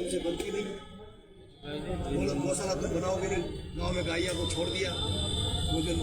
से बनती नहीं, गौशाला तुम बनाओगे नहीं, गाँव में गाइया को छोड़ दिया, वो जो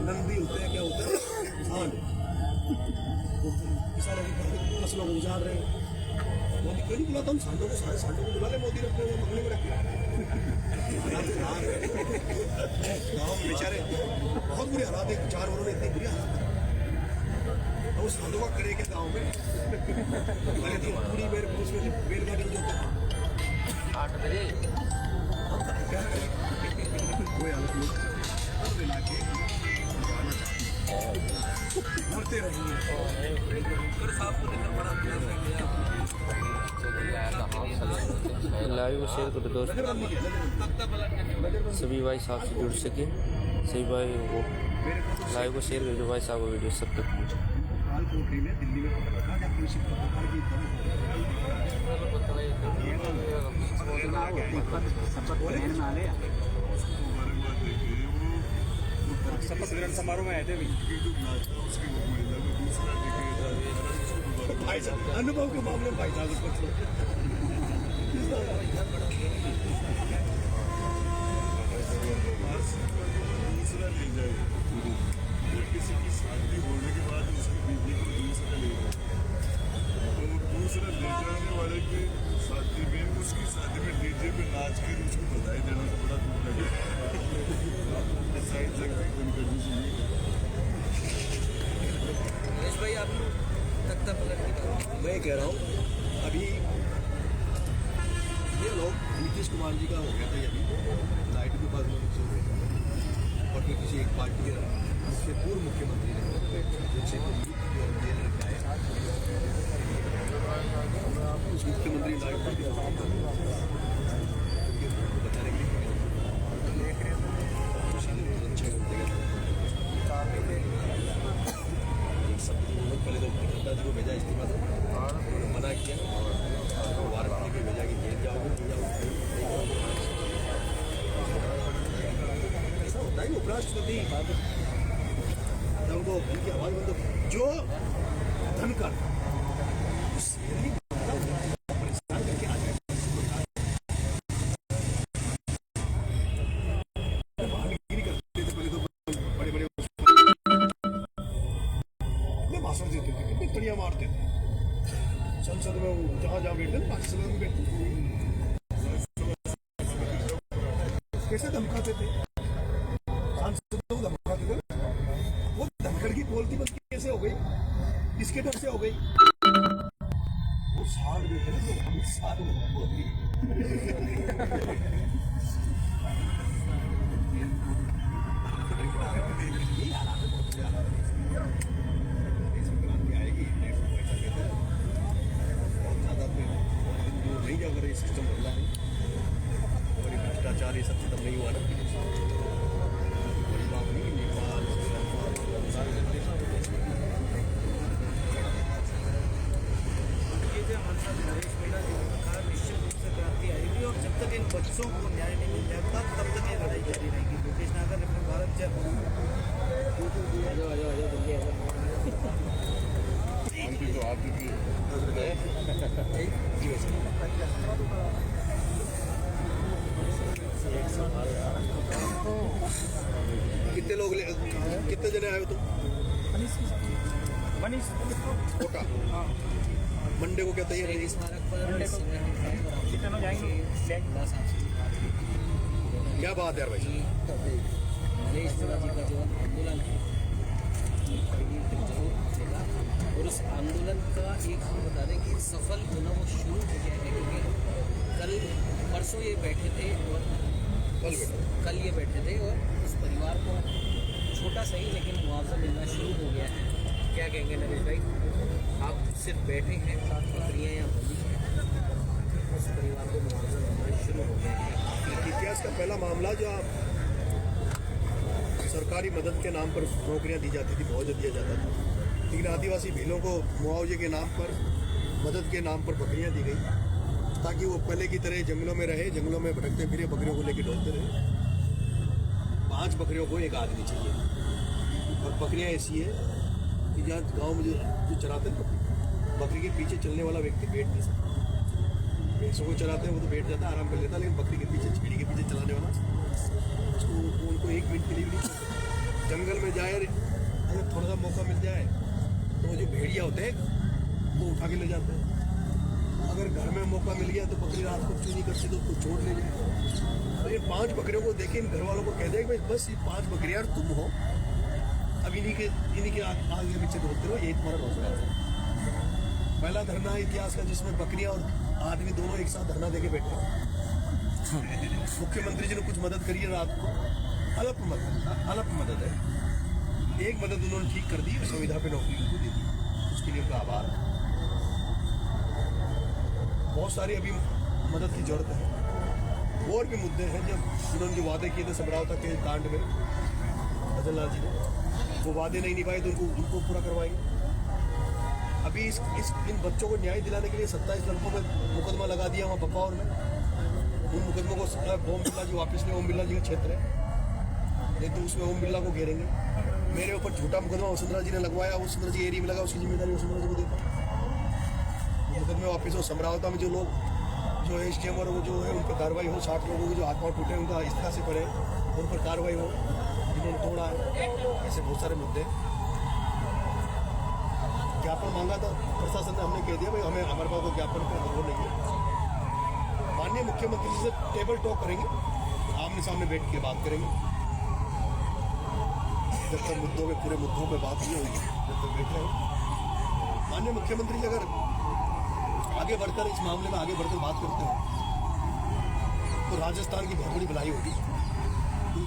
नंद भी होते हैं, क्या होता है सांड, किसानों की फसलों को उजाड़ रहे हैं। मोदी क्यों नहीं बुलाता? हम सांडों को, सारे सांडों को बुला ले, मोदी रखते हुए बंगले में रखे। गाँव में बेचारे बहुत बुरे हालात है, जानवरों ने इतनी बुरी हालत है, तो उस सांडों का करे के गाँव में पहले तो पूरी उसमें बैलगाड़ी जो 8 बजे कोई हालत नहीं, मरते रहेंगे। लाइव को शेयर करो दोस्तों, सभी भाई साहब से जुड़ सके, सभी भाई को लाइव को शेयर कर दो भाई साहब को, वीडियो सब तक पहुँचे। दिल्ली में पता लगा जब कृषि शपथ ग्रहण समारोह में आए थे भाई साहब, अनुभव के मामले में भाई साहब किसी की शादी होने के बाद उसकी बीवी को दूसरा ले जाए, तो दूसरा ले जाने वाले की शादी में, उसकी शादी में डीजे पे नाच कर उसको बधाई देना तो बड़ा दुख लगे। साइड तक बंद करनी चाहिए। भाई आप तख्ता पलट के मैं कह रहा हूँ, अभी ये लोग नीतीश कुमार जी का हो गया था, अभी लाइट के पास और फिर किसी एक पार्टी के उससे पूर्व मुख्यमंत्री ने जिनसे उस मुख्यमंत्री लाइट पार्टी बताने के लिए पहले तो मुख्यमंत्री जी को भेजा इस्तीफा दो, मना किया और वारंटी को भेजा कि जेल जाओगे, ऐसा होता है। उपराष्ट्रपति उनको उनकी आवाज बंद, जो धनकर परेशान करके आ जाए बहादुरी करते थे, पहले तो बड़े बड़े भाषण देते थे, कितनी तड़ियां मारते थे संसद में, जहाँ जहाँ बैठते थे, राज्यसभा में बैठते थे, कैसे धमकाते थे सांसदों को, धमकाते थे। वो धनखड़ की बोलती बंद कैसे हो गई? किसके डर से हो गई? वो साल बैठे तो हम साल बोलती नहीं, अगर ये सिस्टम बदला नहीं, अगर ये भ्रष्टाचार ये सब खत्म नहीं हुआ ना, बड़ी बात नहीं कि नेपाल नरेश मीणा जी ने कहा निश्चित रूप से क्रांति आएगी, और जब तक इन बच्चों को न्याय नहीं मिल जाता तब तक ये लड़ाई जारी रहेगी। लोकेश नागर अपने भारत जब कितने लोग कितने जने आए हो तुम? कोटा मंडे को क्या तैयार है? स्मारक पर क्या बात है यार भाई, नरेश मीणा जी का जो आंदोलन है और उस आंदोलन का एक हम बता दें कि सफल होना वो शुरू हो गया है, क्योंकि कल परसों ये बैठे थे और कल ये बैठे थे और उस परिवार को छोटा सही लेकिन मुआवजा मिलना शुरू हो गया है। क्या कहेंगे नरेश भाई, आप सिर्फ बैठे हैं, बकरियाँ या बंदी हैं, उस परिवार को मुआवजा मिलना शुरू हो गया है। इतिहास का पहला मामला जो सरकारी मदद के नाम पर नौकरियां दी जाती थी, मुआवजा दिया जाता था, लेकिन आदिवासी भीलों को मुआवजे के नाम पर, मदद के नाम पर बकरियां दी गई ताकि वो पहले की तरह जंगलों में रहे, जंगलों में भटकते फिरे, बकरियों को लेकर डोलते रहे। 5 बकरियों को एक आदमी चाहिए, और बकरियां ऐसी है कि जहाँ गाँव में जो चराते हैं बकरी के पीछे चलने वाला व्यक्ति बैठ नहीं सकता, भैंसों को चलाते हैं वो तो बैठ जाता है, आराम कर लेता है, लेकिन बकरी के पीछे, छेड़ी के पीछे चलाने वाला उसको उनको 1 मिनट के लिए भी नहीं छोड़ता। जंगल में जाए, अगर थोड़ा सा मौका मिल जाए तो वो जो भेड़िया होते हैं वो उठा के ले जाते हैं। अगर घर में मौका मिल गया तो बकरी रात को क्यों नहीं करती, तो उसको छोड़ ले जाए। तो ये 5 बकरियों को देखे इन घर वालों को कह दे भाई बस ये 5 बकरियां तुम हो, अब इन्हीं के आगे पीछे दौड़ते हो, यही तुम्हारा रोजगार है। पहला धरना है इतिहास का जिसमें बकरियां और आदमी दोनों एक साथ धरना देके बैठे। मुख्यमंत्री जी ने कुछ मदद करी है रात को, अल्प मदद है। एक मदद उन्होंने ठीक कर दी, संविधा पे नौकरी उनको दे दी, उसके लिए उनका आभार। बहुत सारी अभी मदद की जरूरत है। और भी मुद्दे हैं जब उन्होंने जो वादे किए थे समरावता के कांड में भजन लाल जी ने, वो वादे नहीं निभाए तो उनको पूरा करवाएंगे। अभी इन बच्चों को न्याय दिलाने के लिए 27 लड़कों में मुकदमा लगा दिया वहाँ बपावर में। उन मुकदमों को ओम बिरला जी वापस ले, ओम बिरला जी का क्षेत्र है, नहीं तो उसमें ओम बिरला को घेरेंगे। मेरे ऊपर झूठा मुकदमा वसुंधरा जी ने लगवाया, वसुंधरा जी एरिया में लगा, उसकी जिम्मेदारी वसुंधरा जी को देता। मुकदमे वापस हो, समरावता में जो लोग जो है स्टेम और वो जो है उन पर कार्रवाई हो, 60 लोगों के जो हाथ पाँव टूटे उनका इस्तीफा से पड़े, उन पर कार्रवाई हो जिन्होंने तोड़ा है। ऐसे बहुत सारे मुद्दे। ज्ञापन मांगा था प्रशासन ने, हमने कह दिया भाई हमें हमारे पास ज्ञापन का जरूरत नहीं है। माननीय मुख्यमंत्री जी से टेबल टॉक करेंगे, आमने सामने बैठ के बात करेंगे। जब तक मुद्दों में पूरे मुद्दों पे बात नहीं होगी, जब तक बैठे हैं माननीय मुख्यमंत्री जी अगर आगे बढ़कर इस मामले में आगे बढ़कर बात करते हैं तो राजस्थान की बहुत बड़ी भलाई होगी।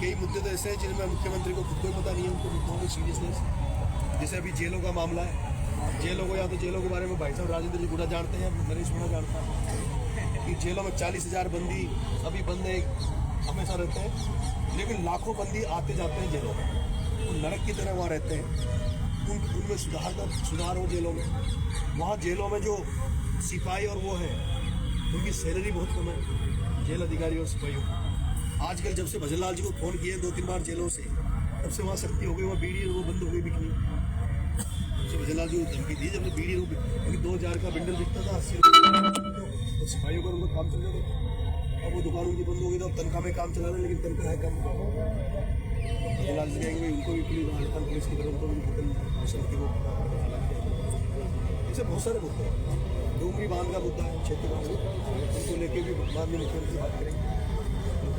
कई मुद्दे तो ऐसे हैं जिनमें मुख्यमंत्री को खुद को पता नहीं है उनको मुद्दों में सीरियसनेस। जैसे अभी जेलों का मामला है, जेलों को या तो जेलों के बारे में भाई साहब राजेंद्र जी गुड़ा जानते हैं, नरेश गुड़ा जानता है कि जेलों में 40,000 बंदी अभी बंद हमेशा रहते हैं, लेकिन लाखों बंदी आते जाते हैं जेलों में, वो नरक की तरह वहाँ रहते हैं। उनमें सुधार हो जेलों में। वहाँ जेलों में जो सिपाही और वो है उनकी सैलरी बहुत कम है, जेल अधिकारी और सिपाहियों। आजकल जब से भजन लाल जी को फ़ोन किए 2-3 बार जेलों से, तब से वहाँ सख्ती हो गई, वहाँ बीड़ी वो बंद हो गई बिकनी। जब भजन लाल जी को धमकी दी, जब बीड़ी वो 2000 का बंडल बिकता था 80 रुपये, तो सिपाहियों का उनका काम चल जाता। अब वो दुकान उनकी बंद हो गई, तो अब तनख्वाह में काम चला रहे, लेकिन तनख्वाह है कम। भजन लाल जी कहेंगे उनको भी पुलिस की तरफ उनको भी वो ऐसे बहुत सारे मुद्दे हैं। डूंगरी बांध का मुद्दा है, क्षेत्र का, उनको लेके भी माननीय मुख्यमंत्री बात करेंगे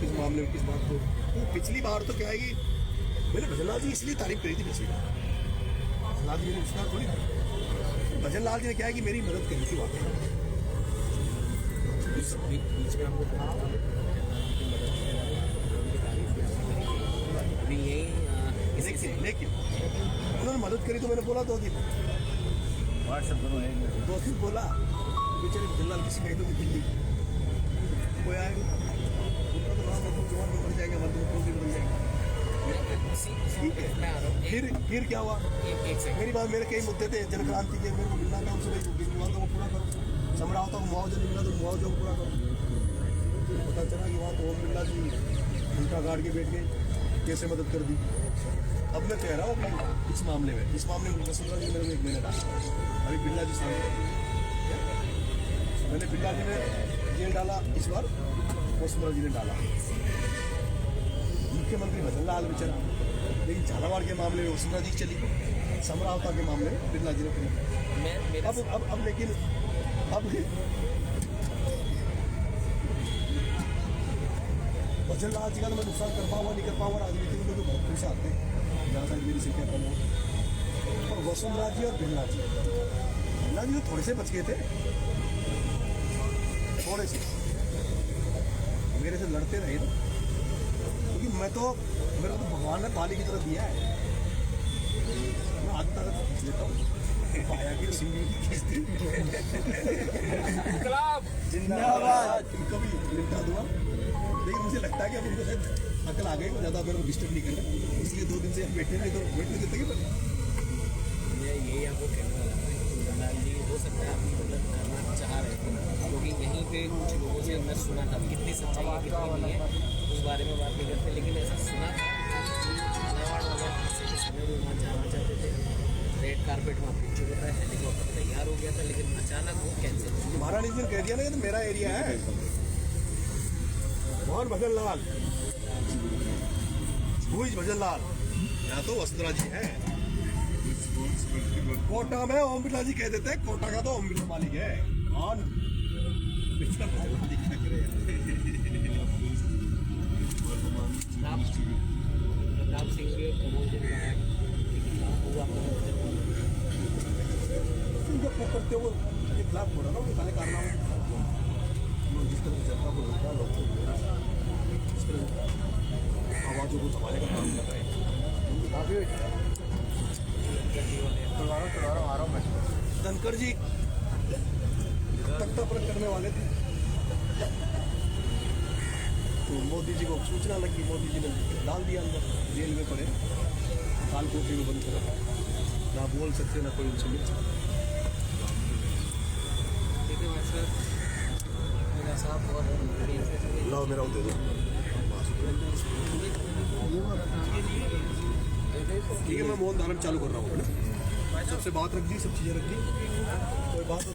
किस मामले में किस बात को। पिछली बार तो क्या है कि मैंने भजन लाल जी इसलिए तारीफ करी थी, पिछली बार भजन लाल जी ने विश्वास थोड़ी था। भजन लाल जी ने क्या है कि मेरी मदद करी थी वाकई। लेकिन उन्होंने मदद करी तो मैंने बोला 2 दिन बोला बेचारे भजन लाल किसी कहीं तो दिल्ली कोई आएगा उनका तो नाम मतलब जवान में मर जाएगा, मतलब बन जाएगा। ठीक है, फिर क्या हुआ? मेरी बात, मेरे कई मुद्दे थे जन क्रांति के, मेरे को मिलना था उनसे, विवादों को पूरा करो। समरावता को मुआवजा नहीं मिला तो मुआवजा को पूरा करो। पता चला कि वहाँ तो ओम बिरला जी उल्टा गाड़ के बैठ गए, कैसे मदद कर दी। अब मैं कह रहा हूँ अभी इस मामले में वसुंधरा जी मेरे को 1 महीने डाला, अभी बिरला जी सामने मैंने बिरला जी ने जेल डाला, इस बार वसुंधरा जी ने डाला। मुख्यमंत्री भजन लाल बेचारा, लेकिन झालावाड़ के मामले में वसुंधरा जी चली, समरावता के मामले में बिरला जी ने करी। अब लेकिन भजन लाल जी का तो मैं नुकसान कर पाऊंगा नहीं कर पाऊंगा, राजनीति में तो बहुत पैसे आते हैं, ज़्यादा मेरी से क्या करना। और वसुंधरा जी और बिरला जी तो थोड़े से बच गए थे, थोड़े से मेरे से लड़ते रहे ना, क्योंकि मेरे को तो भगवान ने पाली की तरफ दिया है, मैं आज तक खींच लेता हूँ पाया की जिंदाबाद कभी लिपटा दूंगा। लेकिन मुझे लगता है कि अब उनको शायद अकल आ गई, ज़्यादा मेरे को डिस्टर्ब नहीं करना, इसलिए 2 दिन से हम बैठे नहीं तो बैठने देते हैं। मैं यही आपको कहना वाला था कि लाल जी हो सकता है अपनी मदद करना चाह रहे थे, क्योंकि यहीं पे कुछ लोगों से मैं सुना था, कितनी सच्चाई है कितनी नहीं है उस बारे में बात नहीं करते, लेकिन ऐसा सुना था झालावाड़ वाले हादसे के समय वो वहाँ जाना चाहते थे, रेड कारपेट वहाँ पीछे होता है, हेलीकॉप्टर तैयार हो गया किया था, लेकिन अचानक वो कैंसिल हो गया। महारानी जी ने कह दिया ना कि तो मेरा एरिया है। मोहन भजन लाल, भजन लाल, या तो वसुंधरा जी है। रिस्पॉन्सिबिलिटी कोटा में ओम बिरला जी कह देते हैं, कोटा का तो ओम बिरला मालिक है। कौन पिछला भजन जी क्या करे यार। प्रताप सिंह भी और कमोल जी ने कहा है कि वो आपको उनको करते हो के खिलाफ हो रहा ना, उनके कारनामे जिस तरह से जनता को रोका, लोगों को जिस तरह आवाज़ों को दबाने का काम कर रहे हैं, धनखड़ जी तख्ता पलट करने वाले थे, तो मोदी जी को सूचना लगी, मोदी जी ने डाल दिया अंदर जेल में पड़े, कालकोठरी में बंद करा, ना बोल सकते ना कोई उनसे मिल सकता। देखिए भाई साहब और लाओ मेरा दे दो। ठीक है, मैं मौन धारण चालू कर रहा हूँ ना, सबसे बात रख दी, सब चीज़ें रख दी, कोई बात